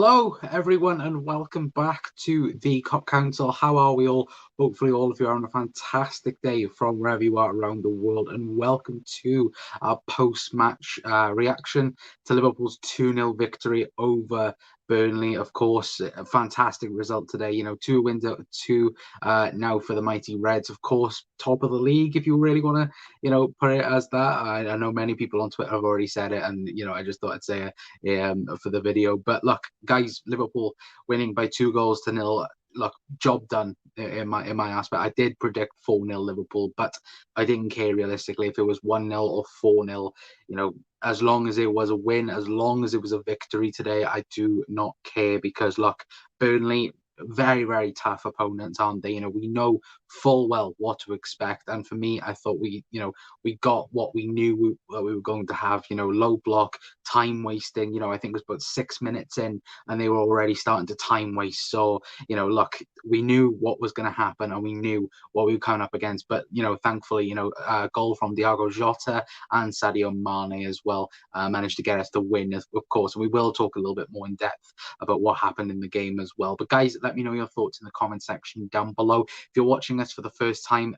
Hello, everyone, and welcome back to the Cop Council. How are we all? Hopefully, all of you are on a fantastic day from wherever you are around the world. And welcome to our post-match reaction to Liverpool's 2-0 victory over Burnley. Of course, a fantastic result today. 2 wins out of 2 now for the mighty Reds. Of course, top of the league, if you really want to, put it as that. I know many people on Twitter have already said it, and, I just thought I'd say it for the video. But look, guys, Liverpool winning by 2 goals to 0. Look, job done in my aspect. I did predict 4-0 Liverpool, but I didn't care realistically if it was 1-0 or 4-0. As long as it was a win, as long as it was a victory today, I do not care because look, Burnley, very, very tough opponents, aren't they? We know full well what to expect. And for me, I thought we got what we knew we were going to have, low block, time wasting. I think it was about 6 minutes in and they were already starting to time waste. So, look, we knew what was going to happen and we knew what we were coming up against. But, thankfully, a goal from Diogo Jota and Sadio Mane as well managed to get us the win, of course. And we will talk a little bit more in depth about what happened in the game as well. But guys, let me know your thoughts in the comment section down below. If you're watching us for the first time,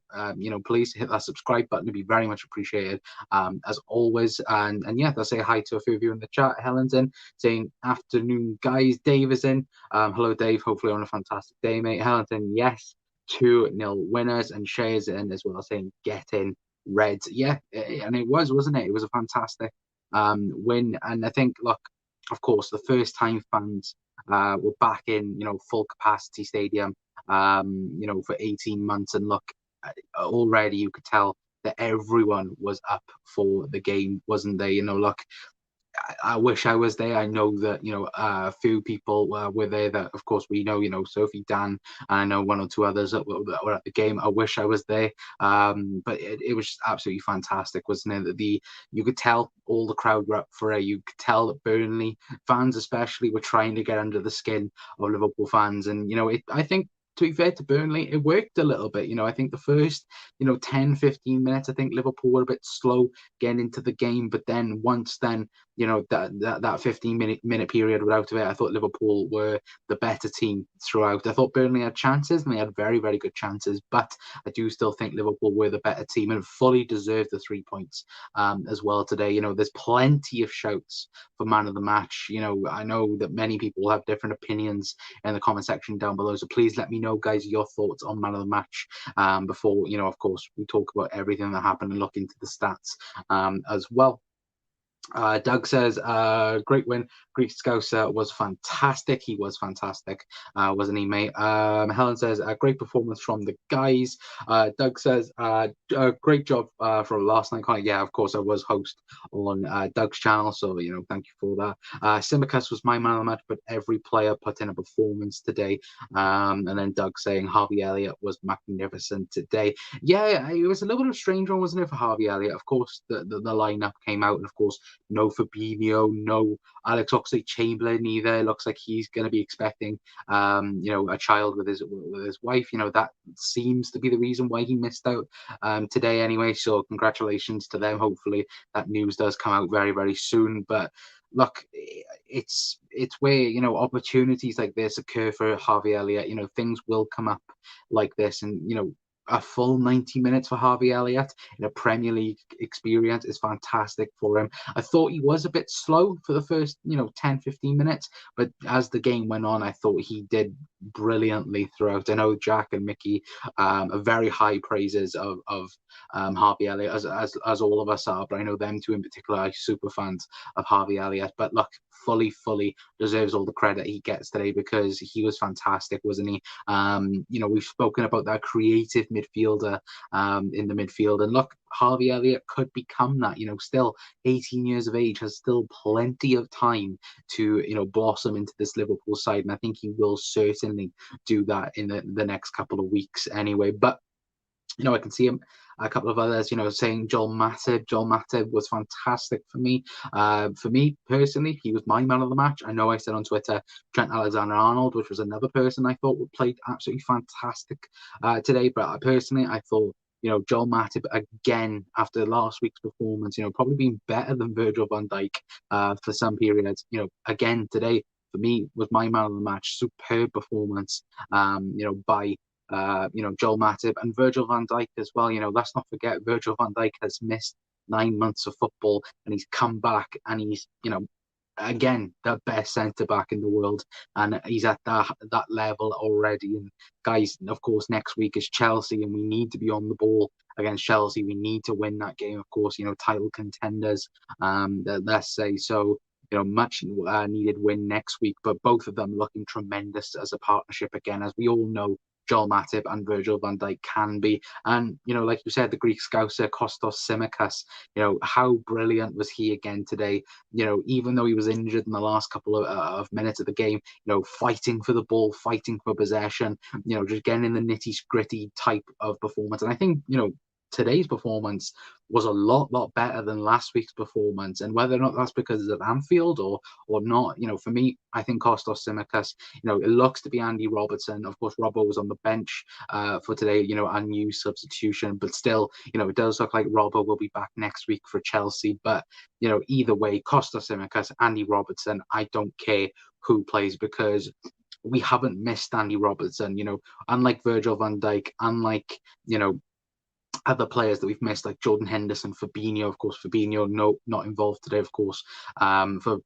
please hit that subscribe button. It'd be very much appreciated, as always. And yeah, I'll say hi to a few of you in the chat. Helen's in saying afternoon, guys. Dave is in. Hello, Dave. Hopefully on a fantastic day, mate. Helen's in. Yes, 2-0 winners, and Shay's in as well, saying get in Reds. Yeah, and it was, wasn't it? It was a fantastic win, and I think, look, of course, the first time fans were back in, full capacity stadium, for 18 months. And look, already you could tell that everyone was up for the game, wasn't they? Look, I wish I was there. I know that, a few people were there that, of course, we know, Sophie, Dan, and I know one or two others that were at the game. I wish I was there. But it was just absolutely fantastic, wasn't it? You could tell all the crowd were up for it. You could tell that Burnley fans especially were trying to get under the skin of Liverpool fans. And, I think, to be fair to Burnley, it worked a little bit. I think the first, 10, 15 minutes, I think Liverpool were a bit slow getting into the game. But then once then, that 15-minute period without of it, I thought Liverpool were the better team throughout. I thought Burnley had chances and they had very, very good chances. But I do still think Liverpool were the better team and fully deserved the 3 points as well today. There's plenty of shouts for man of the match. I know that many people have different opinions in the comment section down below. So please let me know, guys, your thoughts on man of the match before, of course, we talk about everything that happened and look into the stats as well. Doug says, great win. Greek Scouser was fantastic. He was fantastic, wasn't he, mate? Helen says, a great performance from the guys. Doug says, great job from last night. Yeah, of course, I was host on Doug's channel, so, thank you for that. Simicus was my man of the match, but every player put in a performance today. And then Doug saying Harvey Elliott was magnificent today. Yeah, it was a little bit of a strange one, wasn't it, for Harvey Elliott? Of course, the lineup came out, and of course, no Fabinho, no Alex Oxlade-Chamberlain either. It looks like he's going to be expecting, a child with his wife. That seems to be the reason why he missed out today anyway. So congratulations to them. Hopefully that news does come out very, very soon. But look, it's where, opportunities like this occur for Harvey Elliott. Things will come up like this, and, a full 90 minutes for Harvey Elliott in a Premier League experience is fantastic for him. I thought he was a bit slow for the first, 10, 15 minutes, but as the game went on, I thought he did brilliantly throughout. I know Jack and Mickey are very high praises of Harvey Elliott, as all of us are, but I know them two in particular are super fans of Harvey Elliott. But look, fully deserves all the credit he gets today because he was fantastic, wasn't he? We've spoken about that creative midfielder in the midfield, and look, Harvey Elliott could become that. Still 18 years of age, has still plenty of time to blossom into this Liverpool side, and I think he will certainly do that in the next couple of weeks anyway. But I can see him. A couple of others, saying Joel Matip. Joel Matip was fantastic for me. For me personally, he was my man of the match. I know I said on Twitter Trent Alexander-Arnold, which was another person I thought played absolutely fantastic today. But personally, I thought, Joel Matip, again, after last week's performance, probably being better than Virgil van Dijk for some periods. Again, today, for me, was my man of the match. Superb performance, by Joel Matip and Virgil van Dijk as well. Let's not forget Virgil van Dijk has missed 9 months of football and he's come back and he's, again, the best centre back in the world, and he's at that level already. And guys, of course, next week is Chelsea, and we need to be on the ball against Chelsea. We need to win that game, of course. Title contenders, let's say so. Much needed win next week, but both of them looking tremendous as a partnership again, as we all know. Joel Matip and Virgil van Dijk can be. And, like you said, the Greek scouser Kostas Tsimikas, how brilliant was he again today? Even though he was injured in the last couple of minutes of the game, fighting for the ball, fighting for possession, just getting in the nitty-gritty type of performance. And I think, today's performance was a lot better than last week's performance, and whether or not that's because it's at Anfield or not, for me, I think Kostas Tsimikas, it looks to be Andy Robertson. Of course, Robbo was on the bench for today, a new substitution, but still, it does look like Robbo will be back next week for Chelsea. But either way, Kostas Tsimikas, Andy Robertson, I don't care who plays, because we haven't missed Andy Robertson. Unlike Virgil van Dijk, unlike other players that we've missed, like Jordan Henderson, Fabinho. Of course, Fabinho not involved today, of course, for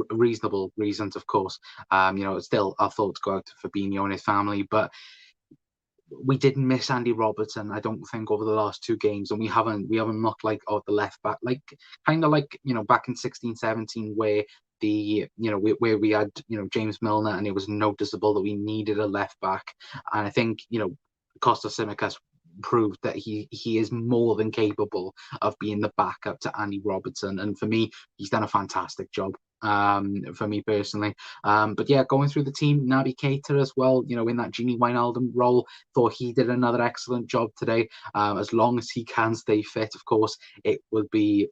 reasonable reasons, of course. Still our thoughts go out to Fabinho and his family, but we didn't miss Andy Robertson, I don't think, over the last 2 games, and we haven't looked like the left back, like kind of like back in 16-17 where where we had James Milner, and it was noticeable that we needed a left back. And I think Kostas Tsimikas proved that he is more than capable of being the backup to Andy Robertson, and for me, he's done a fantastic job. For me personally, but yeah, going through the team, Naby Keita as well, in that Gini Wijnaldum role, thought he did another excellent job today. As long as he can stay fit, of course, it would be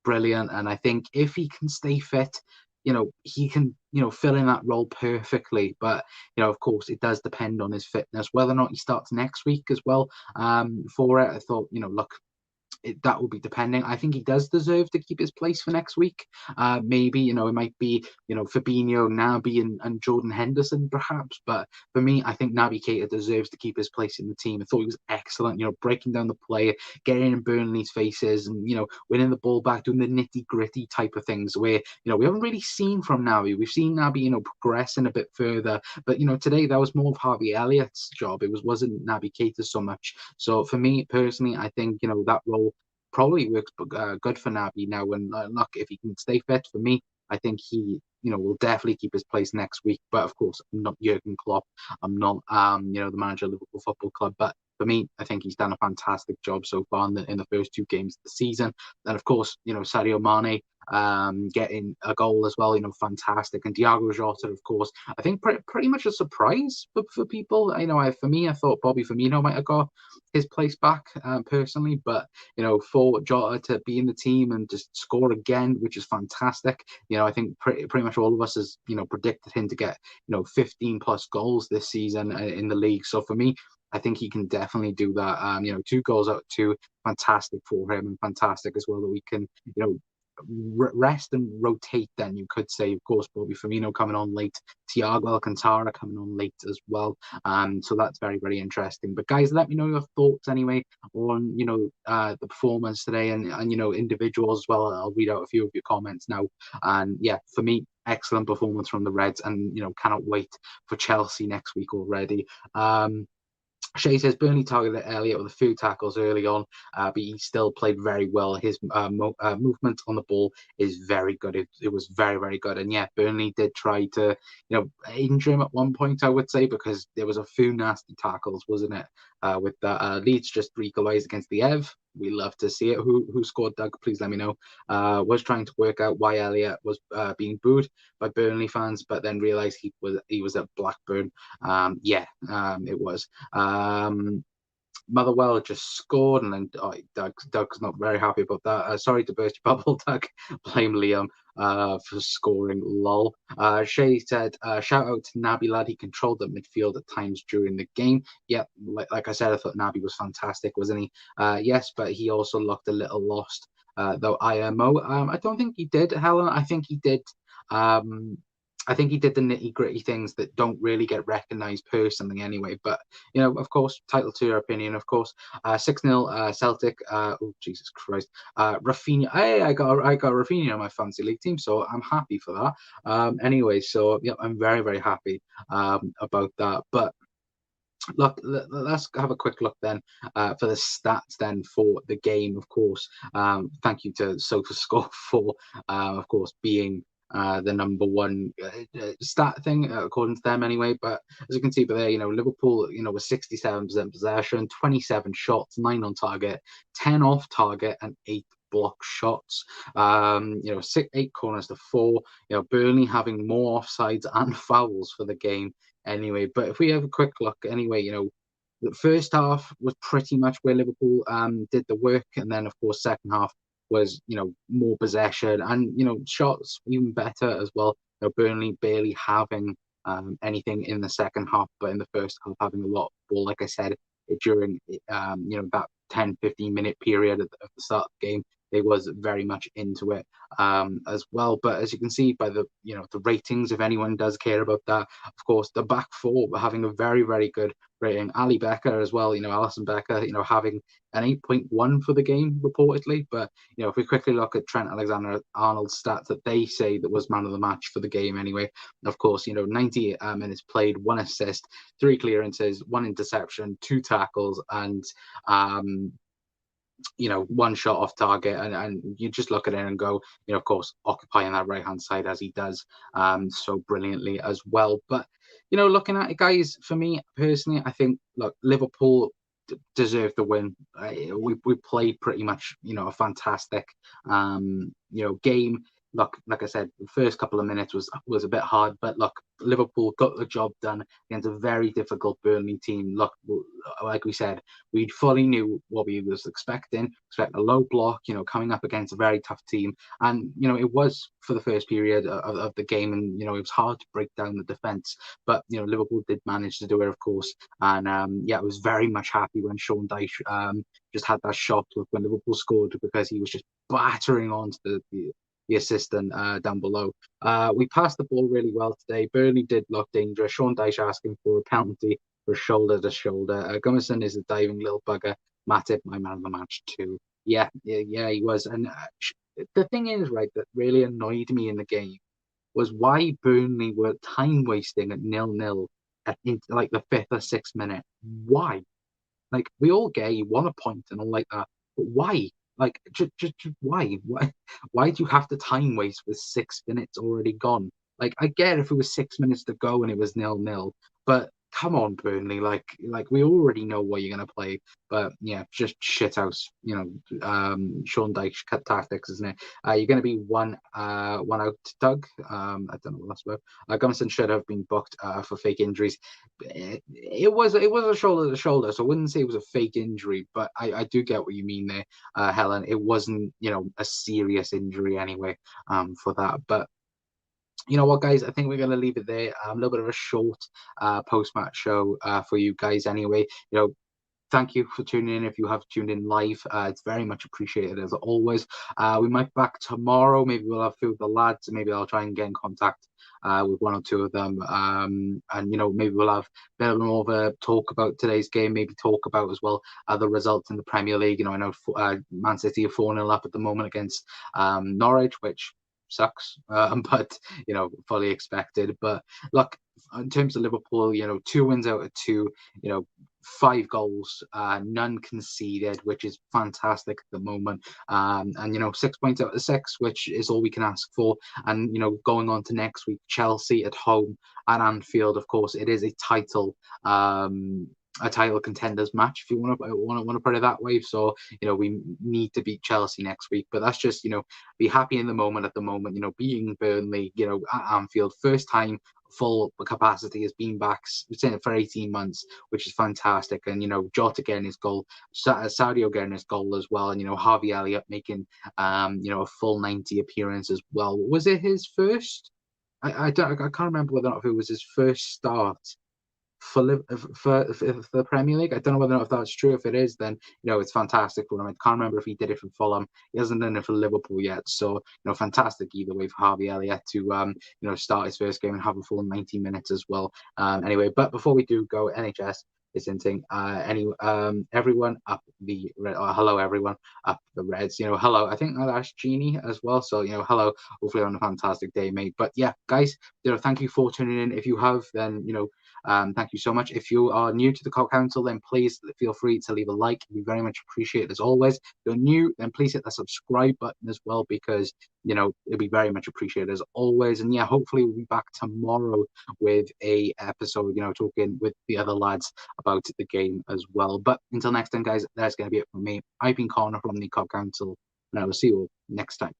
brilliant. And I think if he can stay fit, he can, fill in that role perfectly. But, of course, it does depend on his fitness, whether or not he starts next week as well. For it, I thought, look, that will be depending. I think he does deserve to keep his place for next week. Maybe, it might be, Fabinho, Naby and Jordan Henderson perhaps. But for me, I think Naby Keita deserves to keep his place in the team. I thought he was excellent, breaking down the play, getting in Burnley's faces and, winning the ball back, doing the nitty gritty type of things where, we haven't really seen from Naby. We've seen Naby, progressing a bit further. But, today that was more of Harvey Elliott's job. It wasn't Naby Keita so much. So for me personally, I think, that role probably works good for Naby now. And look, if he can stay fit, for me, I think he, will definitely keep his place next week. But of course, I'm not Jurgen Klopp. I'm not, the manager of Liverpool Football Club. But for me, I think he's done a fantastic job so far in the first 2 games of the season. And of course, Sadio Mane getting a goal as well, fantastic. And Diogo Jota, of course, I think pretty much a surprise for people. For me, I thought Bobby Firmino might have got his place back personally, but for Jota to be in the team and just score again, which is fantastic. I think pretty much all of us has predicted him to get 15 plus goals this season in the league. So for me, I think he can definitely do that. 2 goals out of 2, fantastic for him, and fantastic as well that we can rest and rotate. Then you could say, of course, Bobby Firmino coming on late, Thiago Alcantara coming on late as well. So that's very, very interesting. But guys, let me know your thoughts anyway on the performance today, and individuals as well. I'll read out a few of your comments now. And yeah, for me, excellent performance from the Reds, and cannot wait for Chelsea next week already. Shay says Burnley targeted Elliott with a few tackles early on, but he still played very well. His movement on the ball is very good. It was very, very good. And yeah, Burnley did try to, injure him at one point, I would say, because there was a few nasty tackles, wasn't it? With that Leeds just equalised against the Ev. We love to see it. Who scored, Doug? Please let me know. Was trying to work out why Elliott was being booed by Burnley fans, but then realised he was at Blackburn. It was. Motherwell just scored, and then Doug's not very happy about that. Sorry to burst your bubble, Doug. Blame Liam for scoring. Lol. Shay said, shout out to Naby, lad. He controlled the midfield at times during the game. Yeah, like I said, I thought Naby was fantastic, wasn't he? Yes, but he also looked a little lost. Though IMO, I don't think he did, Helen. I think he did I think he did the nitty-gritty things that don't really get recognised personally anyway. But, of course, title to your opinion, of course. 6-0 Celtic. Oh, Jesus Christ. Rafinha. Hey, I got Rafinha on my fantasy league team, so I'm happy for that. Anyway, so, yeah, I'm very, very happy about that. But look, let's have a quick look then for the stats then for the game, of course. Thank you to SofaScore for, of course, being the number one stat thing, according to them anyway. But as you can see, there, Liverpool, was 67% possession, 27 shots, 9 on target, 10 off target, and 8 block shots. 8 corners to 4. Burnley having more offsides and fouls for the game anyway. But if we have a quick look anyway, the first half was pretty much where Liverpool did the work, and then of course second half was more possession and shots even better as well. Burnley barely having anything in the second half, but in the first half having a lot of ball, like I said, during that 10-15 minute period at the start of the game. They was very much into it as well. But as you can see by the the ratings, if anyone does care about that, of course, the back four were having a very, very good rating. Ali Becker as well, Alisson Becker, having an 8.1 for the game reportedly. But if we quickly look at Trent Alexander-Arnold's stats that they say that was man of the match for the game anyway. Of course, 90 minutes played, 1 assist, 3 clearances, 1 interception, 2 tackles, and 1 shot off target, and you just look at it and go, of course, occupying that right hand side as he does so brilliantly as well. But looking at it, guys, for me personally, I think Liverpool deserve the win. We played pretty much a fantastic game. Look, like I said, the first couple of minutes was a bit hard, but look, Liverpool got the job done against a very difficult Burnley team. Look, like we said, we fully knew what we was expecting. Expect a low block, coming up against a very tough team, and it was for the first period of the game, and it was hard to break down the defense. But Liverpool did manage to do it, of course, and I was very much happy when Sean Dyche just had that shot when Liverpool scored, because he was just battering onto the assistant down below. We passed the ball really well today. Burnley did look dangerous. Sean Dyche asking for a penalty for shoulder to shoulder. Gummison is a diving little bugger. Matip, my man of the match too. Yeah, he was. And the thing is, right, that really annoyed me in the game was why Burnley were time wasting at 0-0 at like the 5th or 6th minute. Why? Like, we all get you want a point and all like that, but why? Like, just why? Why do you have to time waste with 6 minutes already gone? Like, I get if it was 6 minutes to go and it was 0-0, but come on, Burnley. Like we already know what you're gonna play. But yeah, just shit house. Sean Dyche tactics, isn't it? You're gonna be one out, Doug. I don't know what that's about. Gummison should have been booked for fake injuries. It was a shoulder to shoulder, so I wouldn't say it was a fake injury, but I do get what you mean there, Helen. It wasn't a serious injury anyway for that, but. You know what, guys? I think we're going to leave it there. A little bit of a short post-match show for you guys anyway. Thank you for tuning in. If you have tuned in live, it's very much appreciated as always. We might be back tomorrow. Maybe we'll have a few of the lads. Maybe I'll try and get in contact with 1 or 2 of them. And, maybe we'll have a bit more of a talk about today's game. Maybe talk about as well the results in the Premier League. I know Man City are 4-0 up at the moment against Norwich, which sucks, but fully expected. But look, in terms of Liverpool, 2 wins out of 2, 5 goals, none conceded, which is fantastic at the moment. And 6 points out of 6, which is all we can ask for. And going on to next week, Chelsea at home at Anfield. Of course, it is a title contenders match, if you want to put it that way. So we need to beat Chelsea next week, but that's just be happy in the moment. At the moment, beating Burnley at Anfield, first time full capacity, has been back for 18 months, which is fantastic. And Jota getting his goal, Sadio getting his goal as well, and Harvey Elliott making a full 90 appearance as well. Was it his first? I can't remember whether or not if it was his first start for the Premier League. I don't know whether or not if that's true. If it is, then it's fantastic for him. I can't remember if he did it for Fulham. He hasn't done it for Liverpool yet. So fantastic either way for Harvey Elliott to start his first game and have a full 90 minutes as well. Anyway, but before we do go, NHS is hinting everyone up the hello everyone up the Reds. Hello. I think that's Jeannie as well. So hello. Hopefully on a fantastic day, mate. But yeah, guys, thank you for tuning in. If you have, then thank you so much. If you are new to the Cop Council, then please feel free to leave a like. We very much appreciate it as always. If you're new, then please hit the subscribe button as well, because it'll be very much appreciated as always. And yeah, hopefully we'll be back tomorrow with a episode, talking with the other lads about the game as well. But until next time, guys, that's going to be it from me. I've been Connor from the Cop Council, and I will see you all next time.